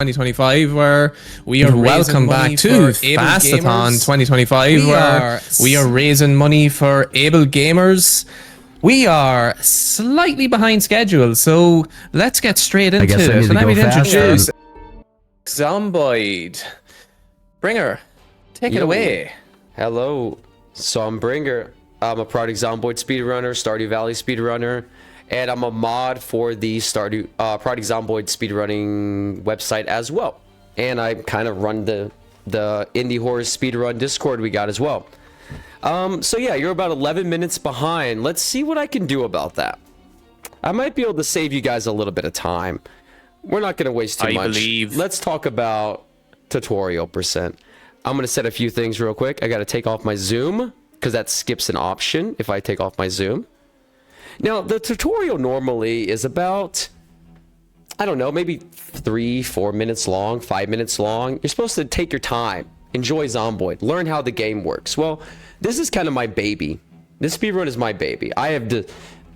2025, where we are welcome back to FAST-ATHON 2025, where we are raising money for able gamers. We are slightly behind schedule, so let's get straight into it. So let me introduce Zomboid. Bringer, take it away. Hello, Zomboid. I'm a product Zomboid speedrunner, Stardew Valley speedrunner, and I'm a mod for the Stardew Product Zomboid speedrunning website as well. And I kind of run the Indie Horror speedrun Discord we got as well. So yeah, you're about 11 minutes behind. Let's see what I can do about that. I might be able to save you guys a little bit of time. We're not going to waste too much. Let's talk about tutorial percent. I'm going to set a few things real quick. I got to take off my zoom because that skips an option if I take off my zoom. Now, the tutorial normally is about, I don't know, maybe 3-4 minutes long, 5 minutes long. You're supposed to take your time, enjoy Zomboid, learn how the game works. Well, this is kind of my baby. This speedrun is my baby. I have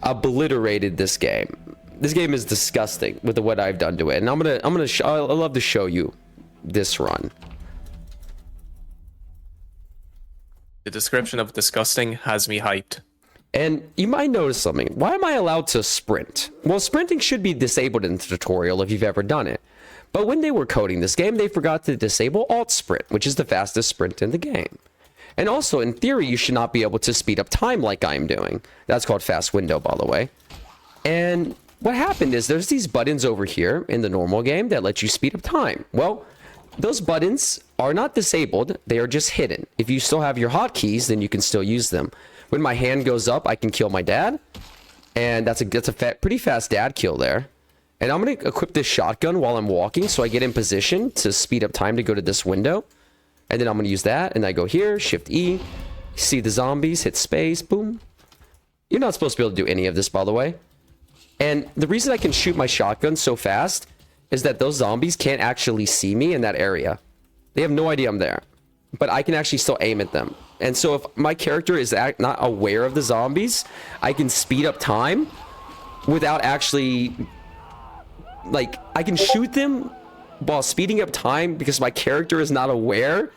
obliterated this game. This game is disgusting with what I've done to it, and I love to show you this run. The description of disgusting has me hyped. And you might notice something. Why am I allowed to sprint? Well, sprinting should be disabled in the tutorial if you've ever done it. But when they were coding this game, they forgot to disable alt sprint, which is the fastest sprint in the game. And also, in theory, you should not be able to speed up time like I'm doing. That's called fast window, by the way. And what happened is there's these buttons over here in the normal game that let you speed up time. Well, those buttons are not disabled. They are just hidden. If you still have your hotkeys, then you can still use them. When my hand goes up, I can kill my dad. And that's a pretty fast dad kill there. And I'm going to equip this shotgun while I'm walking so I get in position to speed up time to go to this window. And then I'm going to use that. And I go here, Shift E. See the zombies, hit space, boom. You're not supposed to be able to do any of this, by the way. And the reason I can shoot my shotgun so fast is that those zombies can't actually see me in that area. They have no idea I'm there. But I can actually still aim at them. And so if my character is not aware of the zombies, I can speed up time without actually, like, I can shoot them while speeding up time because my character is not aware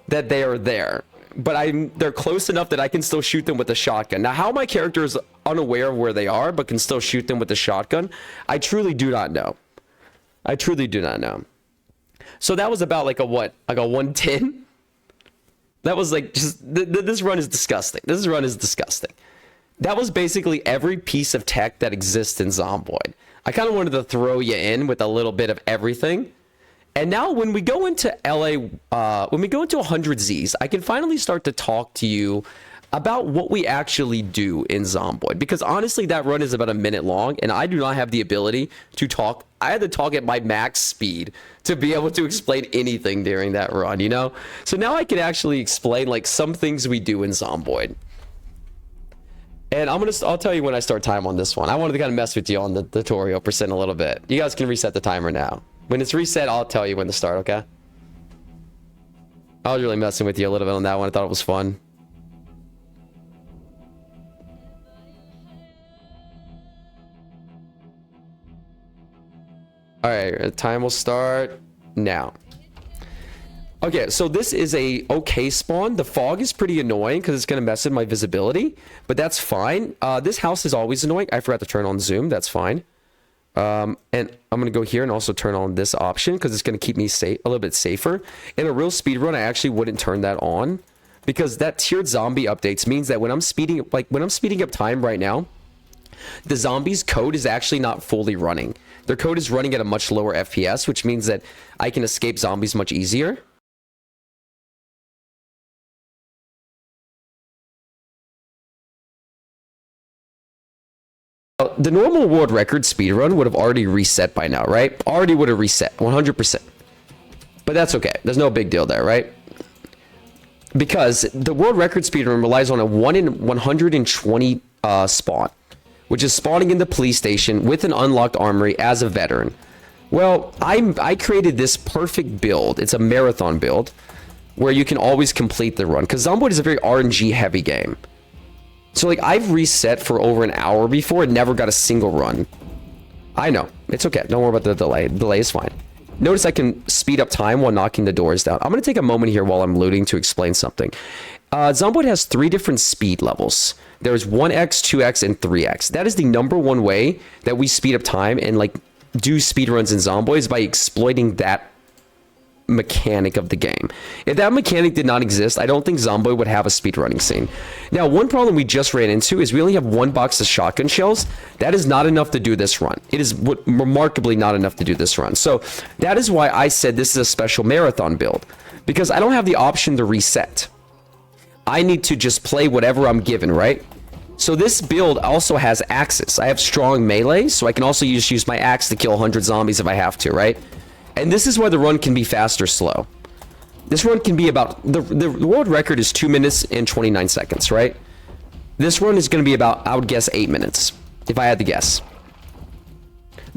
that they are there. But they're close enough that I can still shoot them with a shotgun. Now, how my character is unaware of where they are but can still shoot them with a shotgun, I truly do not know. I truly do not know. So that was about like a what? Like a 110? That was like just this run is disgusting. This run is disgusting. That was basically every piece of tech that exists in Zomboid. I kind of wanted to throw you in with a little bit of everything. And now when we go into when we go into 100 Z's, I can finally start to talk to you about what we actually do in Zomboid. Because honestly, that run is about a minute long, and I do not have the ability to talk. I had to talk at my max speed to be able to explain anything during that run, you know? So now I can actually explain like some things we do in Zomboid. And I'll tell you when I start time on this one. I wanted to kind of mess with you on the tutorial percent a little bit. You guys can reset the timer now. When it's reset, I'll tell you when to start, okay? I was really messing with you a little bit on that one. I thought it was fun. All right, time will start now. Okay, so this is a okay spawn. The fog is pretty annoying because it's going to mess with my visibility, but that's fine. This house is always annoying. I forgot to turn on zoom. That's fine. And I'm going to go here and also turn on this option because it's going to keep me safe, a little bit safer. In a real speedrun, I actually wouldn't turn that on because that tiered zombie updates means that when I'm speeding up time right now, the zombies' code is actually not fully running. Their code is running at a much lower FPS, which means that I can escape zombies much easier. The normal world record speedrun would have already reset by now, right? Already would have reset, 100%. But that's okay. There's no big deal there, right? because the world record speedrun relies on a 1 in 120 spawn, which is spawning in the police station with an unlocked armory as a veteran. Well, I created this perfect build. It's a marathon build where you can always complete the run, because Zomboid is a very RNG heavy game. So like I've reset for over an hour before and never got a single run. I know, it's okay. Don't worry about the delay. The delay is fine. Notice I can speed up time while knocking the doors down. I'm going to take a moment here while I'm looting to explain something. Zomboid has 3 different speed levels. There's 1x, 2x, and 3x. That is the #1 way that we speed up time and like do speedruns in Zomboid is by exploiting that mechanic of the game. If that mechanic did not exist, I don't think Zomboid would have a speedrunning scene. Now, one problem we just ran into is we only have 1 box of shotgun shells. That is not enough to do this run. It is remarkably not enough to do this run. So that is why I said this is a special marathon build, because I don't have the option to reset. I need to just play whatever I'm given, right? So this build also has axes. I have strong melee, so I can also use my axe to kill 100 zombies if I have to, right? And this is why the run can be fast or slow. This run can be about, the world record is 2 minutes and 29 seconds, right? This run is going to be about, I would guess, 8 minutes, if I had to guess.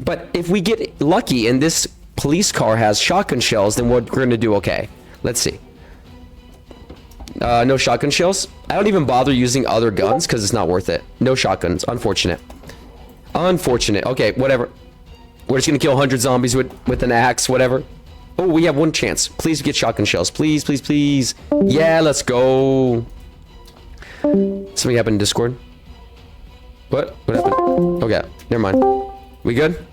But if we get lucky and this police car has shotgun shells, then we're going to do okay. Let's see. No shotgun shells. I don't even bother using other guns because it's not worth it. No shotguns. Unfortunate. Unfortunate. Okay, whatever. We're just gonna kill 100 zombies with an axe, whatever. Oh, we have 1 chance. Please get shotgun shells. Please, please, please. Yeah, let's go. Something happened in Discord. What? What happened? Okay, never mind. We good?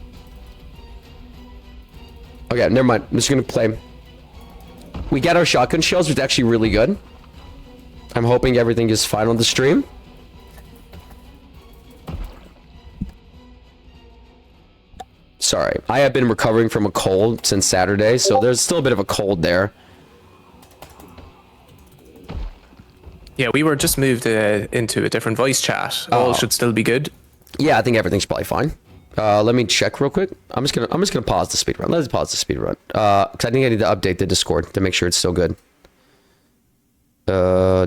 Okay, never mind. I'm just gonna play. We got our shotgun shells, which is actually really good. I'm hoping everything is fine on the stream. Sorry, I have been recovering from a cold since Saturday, so there's still a bit of a cold there. Yeah, we were just moved into a different voice chat. All should still be good. Yeah, I think everything's probably fine. Let me check real quick. I'm just gonna pause the speedrun. Let's pause the speedrun. Because I think I need to update the Discord to make sure it's still good.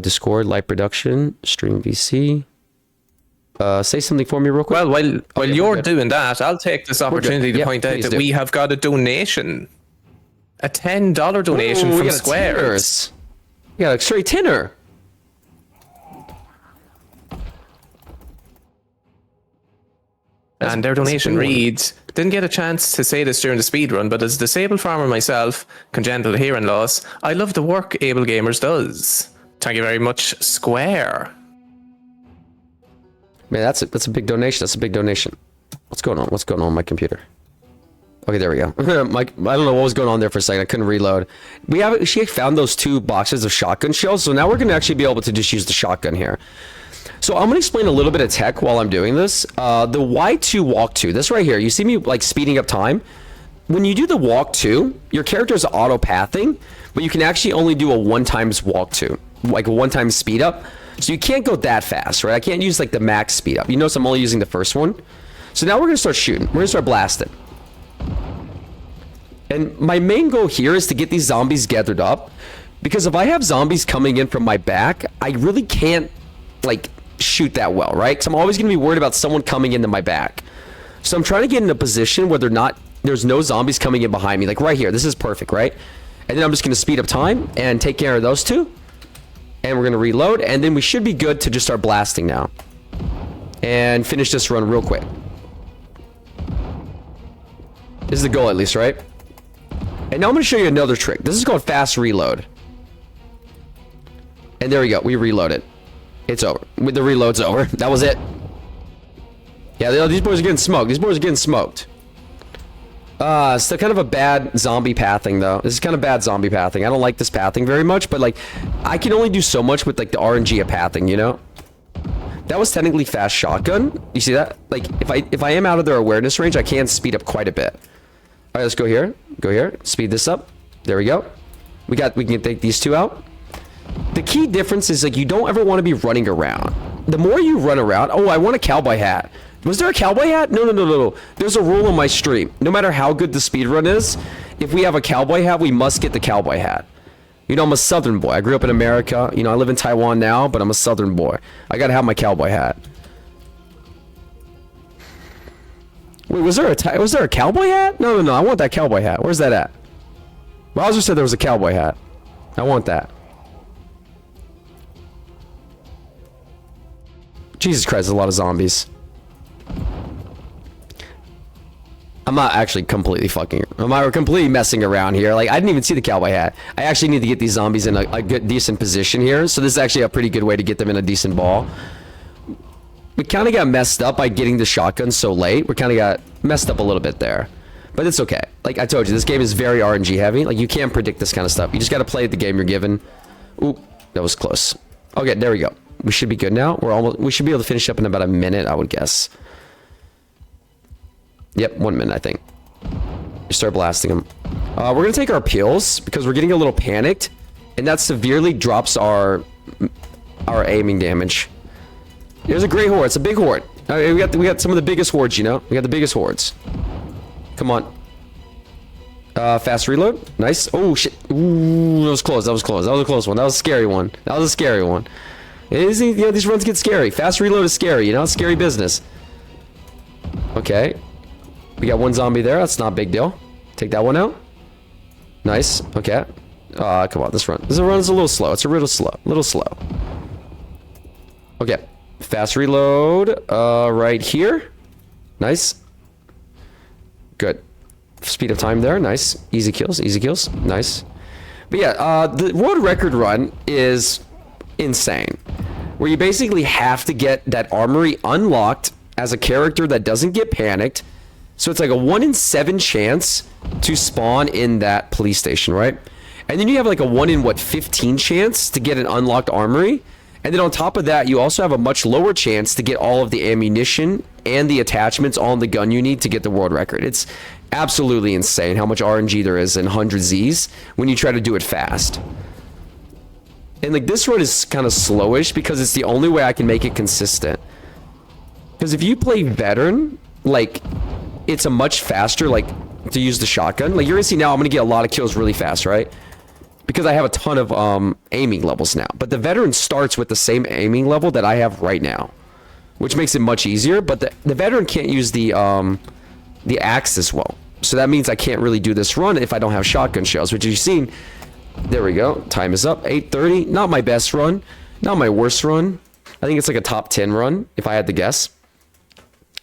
Discord, live production, stream VC. Say something for me real quick. Well, while you're doing that, I'll take this opportunity to point out that we have got a donation. A $10 donation from Squares. We got a straight tenner. And their donation reads, didn't get a chance to say this during the speedrun, but as a disabled farmer myself, congenital hearing loss, I love the work Able Gamers does. Thank you very much, Square. Man, that's a big donation. That's a big donation. What's going on? What's going on my computer? Okay, there we go. I don't know what was going on there for a second. I couldn't reload. She found those 2 boxes of shotgun shells, so now we're gonna actually be able to just use the shotgun here. So I'm gonna explain a little bit of tech while I'm doing this. The Y2 walk 2. This right here. You see me like speeding up time. When you do the walk 2, your character is auto pathing, but you can actually only do a 1 times walk 2, like a 1 time speed up. So you can't go that fast, right? I can't use like the max speed up. You notice I'm only using the first one. So now we're gonna start shooting. We're gonna start blasting. And my main goal here is to get these zombies gathered up, because if I have zombies coming in from my back, I really can't like shoot that well, right? Because I'm always gonna be worried about someone coming into my back. So I'm trying to get in a position where there's no zombies coming in behind me, like right here. This is perfect, right? And then I'm just gonna speed up time and take care of those 2. And we're gonna reload, and then we should be good to just start blasting now. And finish this run real quick. This is the goal at least, right? And now I'm gonna show you another trick. This is called fast reload. And there we go, we reloaded. It's over. The reload's over. That was it. Yeah, these boys are getting smoked. These boys are getting smoked. Still kind of a bad zombie pathing though. This is kind of bad zombie pathing. I don't like this pathing very much, but like I can only do so much with like the RNG of pathing, you know? That was technically fast shotgun. You see that? Like if I am out of their awareness range, I can speed up quite a bit. All right, let's go here. Go here. Speed this up. There we go. We can take these 2 out. The key difference is like you don't ever want to be running around. The more you run around, oh, I want a cowboy hat. Was there a cowboy hat? No. There's a rule on my stream. No matter how good the speedrun is, if we have a cowboy hat, we must get the cowboy hat. You know, I'm a Southern boy. I grew up in America. You know, I live in Taiwan now, but I'm a Southern boy. I gotta have my cowboy hat. Wait, was there a cowboy hat? No. I want that cowboy hat. Where's that at? Bowser said there was a cowboy hat. I want that. Jesus Christ, there's a lot of zombies. I'm not actually completely completely messing around here. Like, I didn't even see the cowboy hat. I actually need to get these zombies in a good, decent position here. So this is actually a pretty good way to get them in a decent ball. We kind of got messed up by getting the shotgun so late. We kind of got messed up a little bit there. But it's okay. Like I told you, this game is very RNG heavy. Like, you can't predict this kind of stuff. You just got to play the game you're given. Ooh, that was close. Okay, there we go. We should be good now. We should be able to finish up in about a minute, I would guess. Yep, 1 minute, I think. You start blasting them. We're going to take our pills because we're getting a little panicked. And that severely drops our aiming damage. There's a great horde. It's a big horde. We got some of the biggest hordes, you know? We got the biggest hordes. Come on. Fast reload. Nice. Oh, shit. Ooh, that was close. That was close. That was a close one. That was a scary one. That was a scary one. You know, these runs get scary. Fast reload is scary, you know? It's scary business. Okay. We got one zombie there. That's not a big deal. Take that one out. Nice. Okay. Come on. This run is a little slow. It's a little slow. Okay. Fast reload. Right here. Nice. Good. Speed of time there. Nice. Easy kills. Nice. But yeah, the world record run is insane. Where you basically have to get that armory unlocked as a character that doesn't get panicked. So it's like a 1 in 7 chance to spawn in that police station, right? And then you have like a 1 in 15 chance to get an unlocked armory. And then on top of that, you also have a much lower chance to get all of the ammunition and the attachments on the gun you need to get the world record. It's absolutely insane how much RNG there is in 100 Zs when you try to do it fast. And like, this run is kind of slowish because it's the only way I can make it consistent. Because if you play veteran, like, it's a much faster, like, to use the shotgun. Like, you're gonna see now I'm gonna get a lot of kills really fast, right? Because I have a ton of aiming levels now. But the veteran starts with the same aiming level that I have right now, which makes it much easier. But the veteran can't use the axe as well. So that means I can't really do this run if I don't have shotgun shells, which you've seen. There we go. Time is up. 8:30. Not my best run. Not my worst run. I think it's like a top 10 run, if I had to guess.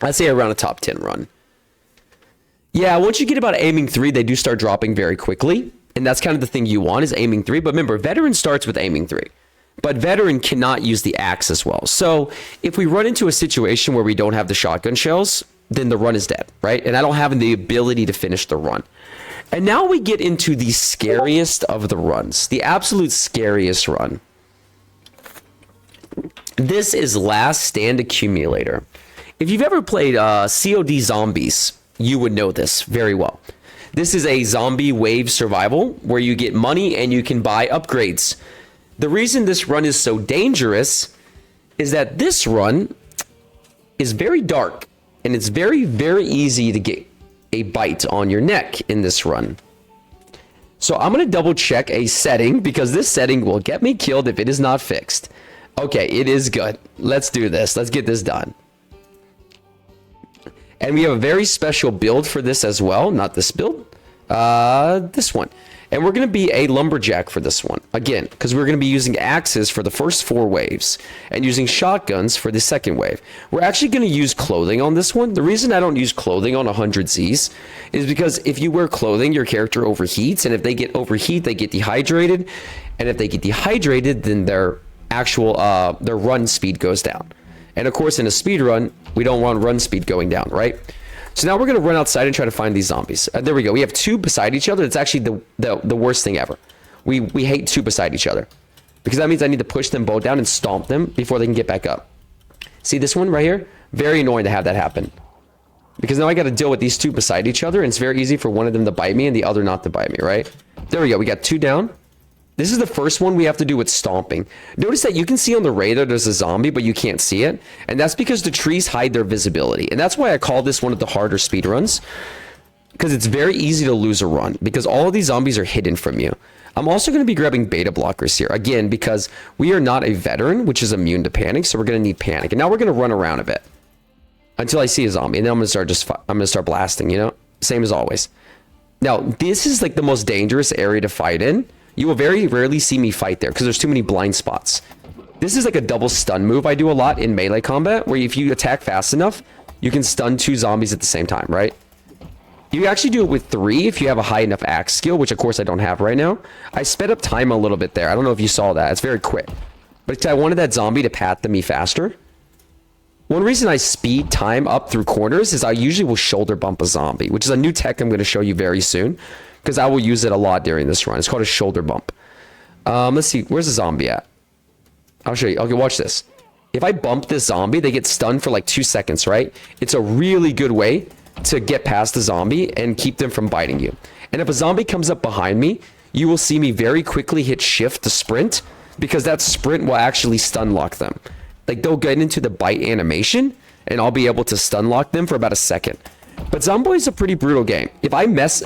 I'd say around a top 10 run. Yeah, once you get about aiming 3, they do start dropping very quickly. And that's kind of the thing you want, is aiming 3. But remember, veteran starts with aiming 3. But veteran cannot use the axe as well. So if we run into a situation where we don't have the shotgun shells, then the run is dead, right? And I don't have the ability to finish the run. And now we get into the scariest of the runs. The absolute scariest run. This is Last Stand Accumulator. If you've ever played COD Zombies, you would know this very well. This is a zombie wave survival where you get money and you can buy upgrades. The reason this run is so dangerous is that this run is very dark and it's very, very easy to get a bite on your neck in this run. So I'm going to double check a setting because this setting will get me killed if it is not fixed. Okay, it is good. Let's do this. Let's get this done. And we have a very special build for this as well. Not this build. This one. And we're going to be a lumberjack for this one. Again, because we're going to be using axes for the first 4 waves. And using shotguns for the second wave. We're actually going to use clothing on this one. The reason I don't use clothing on 100 Zs is because if you wear clothing, your character overheats. And if they get overheat, they get dehydrated. And if they get dehydrated, then their actual their run speed goes down. And of course, in a speed run, we don't want run speed going down, right? So now we're going to run outside and try to find these zombies. There we go. We have 2 beside each other. It's actually the worst thing ever. We hate 2 beside each other. Because that means I need to push them both down and stomp them before they can get back up. See this one right here? Very annoying to have that happen. Because now I got to deal with these 2 beside each other. And it's very easy for one of them to bite me and the other not to bite me, right? There we go. We got 2 down. This is the first one we have to do with stomping. Notice that you can see on the radar there's a zombie, but you can't see it. And that's because the trees hide their visibility. And that's why I call this one of the harder speedruns. because it's very easy to lose a run because all of these zombies are hidden from you. I'm also going to be grabbing beta blockers here again because we are not a veteran, which is immune to panic. So we're going to need panic. And now we're going to run around a bit until I see a zombie. And then I'm going to start blasting, you know, same as always. Now, this is like the most dangerous area to fight in. You will very rarely see me fight there because there's too many blind spots. This is like a double stun move I do a lot in melee combat where if you attack fast enough, you can stun 2 zombies at the same time, right? You actually do it with 3 if you have a high enough axe skill, which of course I don't have right now. I sped up time a little bit there. I don't know if you saw that. It's very quick. But I wanted that zombie to path to me faster. One reason I speed time up through corners is I usually will shoulder bump a zombie, which is a new tech I'm going to show you very soon because I will use it a lot during this run. It's called a shoulder bump. Let's see. Where's the zombie at? I'll show you. Okay, watch this. If I bump this zombie, they get stunned for like 2 seconds, right? It's a really good way to get past the zombie and keep them from biting you. And if a zombie comes up behind me, you will see me very quickly hit shift to sprint because that sprint will actually stun lock them. Like they'll get into the bite animation and I'll be able to stun lock them for about a second. But Zomboid is a pretty brutal game. If I miss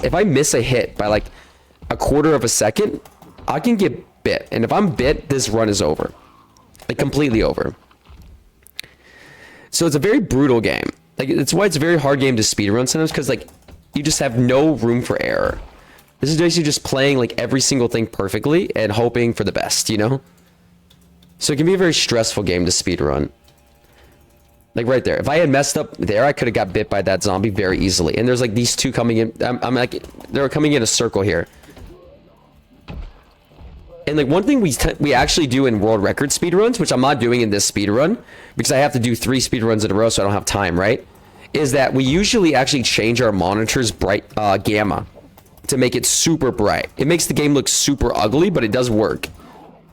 a hit by like a quarter of a second, I can get bit. And if I'm bit, this run is over. Like completely over. So it's a very brutal game. Like it's why it's a very hard game to speedrun sometimes because like you just have no room for error. This is basically just playing like every single thing perfectly and hoping for the best, you know? So it can be a very stressful game to speedrun. Like right there. If I had messed up there, I could have got bit by that zombie very easily. And there's like these 2 coming in. I'm like, they're coming in a circle here. And like one thing we actually do in world record speedruns, which I'm not doing in this speedrun because I have to do 3 speedruns in a row so I don't have time, right? Is that we usually actually change our monitor's bright gamma to make it super bright. It makes the game look super ugly, but it does work.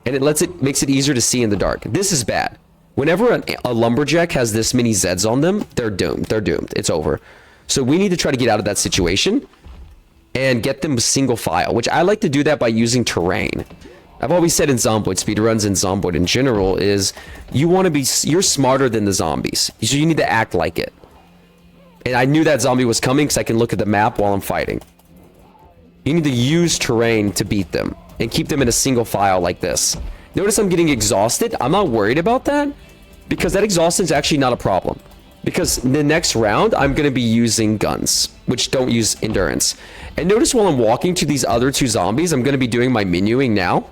And it makes it easier to see in the dark. This is bad. Whenever a lumberjack has this many Zeds on them, they're doomed. They're doomed. It's over. So we need to try to get out of that situation and get them single file, which I like to do that by using terrain. I've always said in Zomboid speedruns and Zomboid in general is you're smarter than the zombies. So you need to act like it. And I knew that zombie was coming because I can look at the map while I'm fighting. You need to use terrain to beat them and keep them in a single file like this. Notice I'm getting exhausted. I'm not worried about that because that exhaustion is actually not a problem. Because the next round, I'm going to be using guns, which don't use endurance. And notice while I'm walking to these other 2 zombies, I'm going to be doing my menuing now.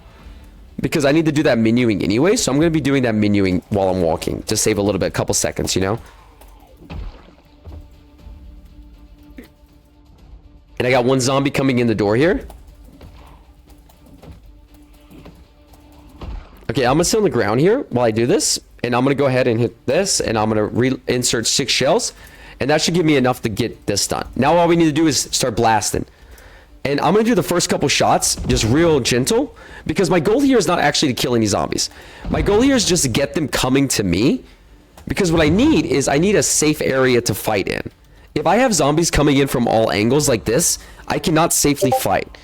Because I need to do that menuing anyway, so I'm going to be doing that menuing while I'm walking to save a little bit, a couple seconds, you know? And I got 1 zombie coming in the door here. Okay, I'm going to sit on the ground here while I do this. And I'm going to go ahead and hit this, and I'm going to reinsert 6 shells. And that should give me enough to get this done. Now all we need to do is start blasting. And I'm going to do the first couple shots just real gentle because my goal here is not actually to kill any zombies. My goal here is just to get them coming to me because what I need is I need a safe area to fight in. If I have zombies coming in from all angles like this, I cannot safely fight.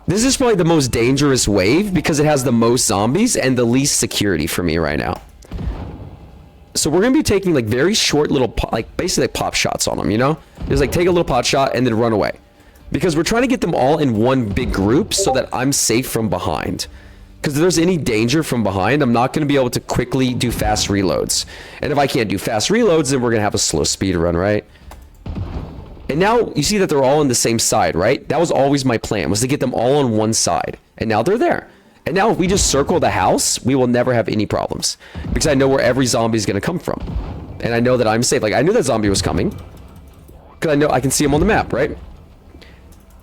This is probably the most dangerous wave because it has the most zombies and the least security for me right now. So we're going to be taking like very short little, like basically like pop shots on them, you know? Just like take a little pot shot and then run away. Because we're trying to get them all in one big group so that I'm safe from behind. Because if there's any danger from behind, I'm not going to be able to quickly do fast reloads. And if I can't do fast reloads, then we're going to have a slow speed run, right? And now you see that they're all on the same side, right? That was always my plan, was to get them all on one side. And now they're there. And now if we just circle the house, we will never have any problems. Because I know where every zombie is going to come from. And I know that I'm safe. Like, I knew that zombie was coming. Because I know I can see him on the map, right?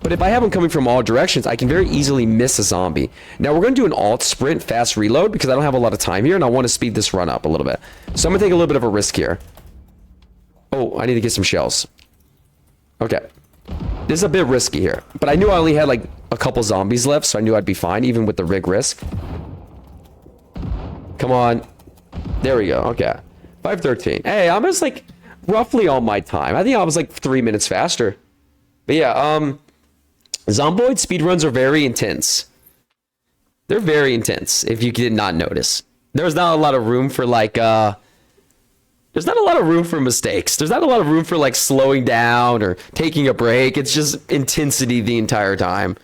But if I have them coming from all directions, I can very easily miss a zombie. Now we're going to do an alt sprint fast reload because I don't have a lot of time here and I want to speed this run up a little bit. So I'm going to take a little bit of a risk here. Oh, I need to get some shells. Okay. This is a bit risky here. But I knew I only had like a couple zombies left, so I knew I'd be fine even with the rig risk. Come on. There we go. Okay. 5:13. Hey, I'm just like roughly on my time. I think I was like 3 minutes faster. But yeah, Zomboid speedruns are very intense. They're very intense, if you did not notice. There's not a lot of room for like there's not a lot of room for mistakes. There's not a lot of room for like slowing down or taking a break. It's just intensity the entire time.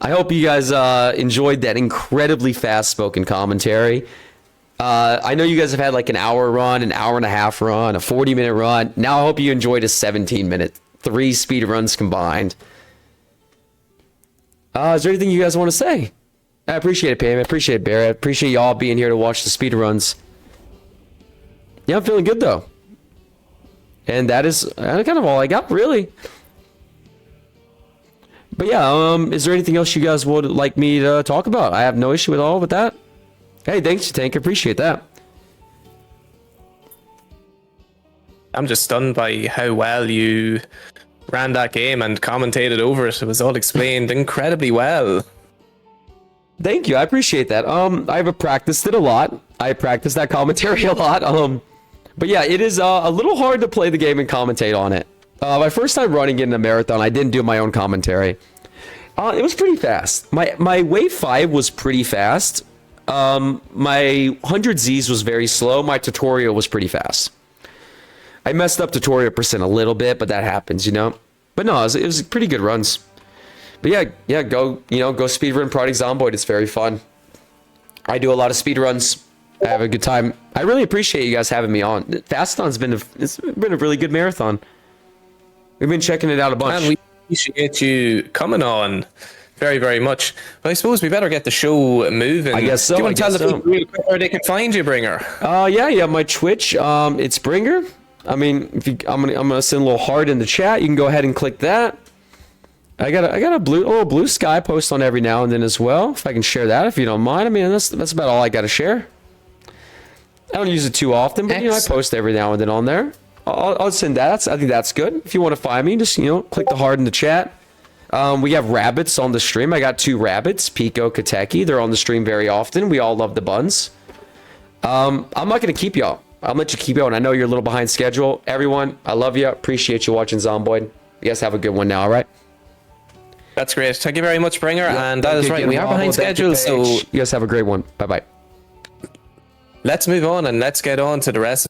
I hope you guys enjoyed that incredibly fast spoken commentary. I know you guys have had like an hour run, an hour and a half run, a 40-minute run. Now I hope you enjoyed a 17-minute, 3 speed runs combined. Is there anything you guys want to say? I appreciate it, Pam. I appreciate it, Barrett. I appreciate y'all being here to watch the speed runs. Yeah, I'm feeling good though. And that is kind of all I got, really. But yeah, is there anything else you guys would like me to talk about? I have no issue at all with that. Hey, thanks, Tank. I appreciate that. I'm just stunned by how well you ran that game and commentated over it. It was all explained incredibly well. Thank you. I appreciate that. I have practiced it a lot. I practiced that commentary a lot. But yeah, it is a little hard to play the game and commentate on it. My first time running in a marathon, I didn't do my own commentary. It was pretty fast. My wave 5 was pretty fast. My 100Zs was very slow. My tutorial was pretty fast. I messed up tutorial percent a little bit, but that happens, you know. But no, it was pretty good runs. But yeah, go speedrun Project Zomboid. It's very fun. I do a lot of speedruns. I have a good time. I really appreciate you guys having me on. FAST-ATHON's been a really good marathon. We've been checking it out a bunch. And we appreciate you coming on very, very much. But I suppose we better get the show moving. I guess so. Do you want to tell the people real quick where they can find you, Bringer? Yeah, my Twitch, itsbringr. I mean, I'm gonna send a little heart in the chat. You can go ahead and click that. I got a little blue sky post on every now and then as well. If I can share that, if you don't mind. I mean, that's about all I got to share. I don't use it too often, but I post every now and then on there. I'll send that. I think that's good. If you want to find me, just click the heart in the chat. We have rabbits on the stream. I got 2 rabbits, Pico, Kateki. They're on the stream very often. We all love the buns. I'm not gonna keep y'all. I'll let you keep going. I know you're a little behind schedule. Everyone, I love you. Appreciate you watching Zomboid. You guys have a good one now, all right? That's great. Thank you very much, Bringer. Yeah, and that is right. We are behind schedule, so you guys have a great one. Bye-bye. Let's move on and let's get on to the rest.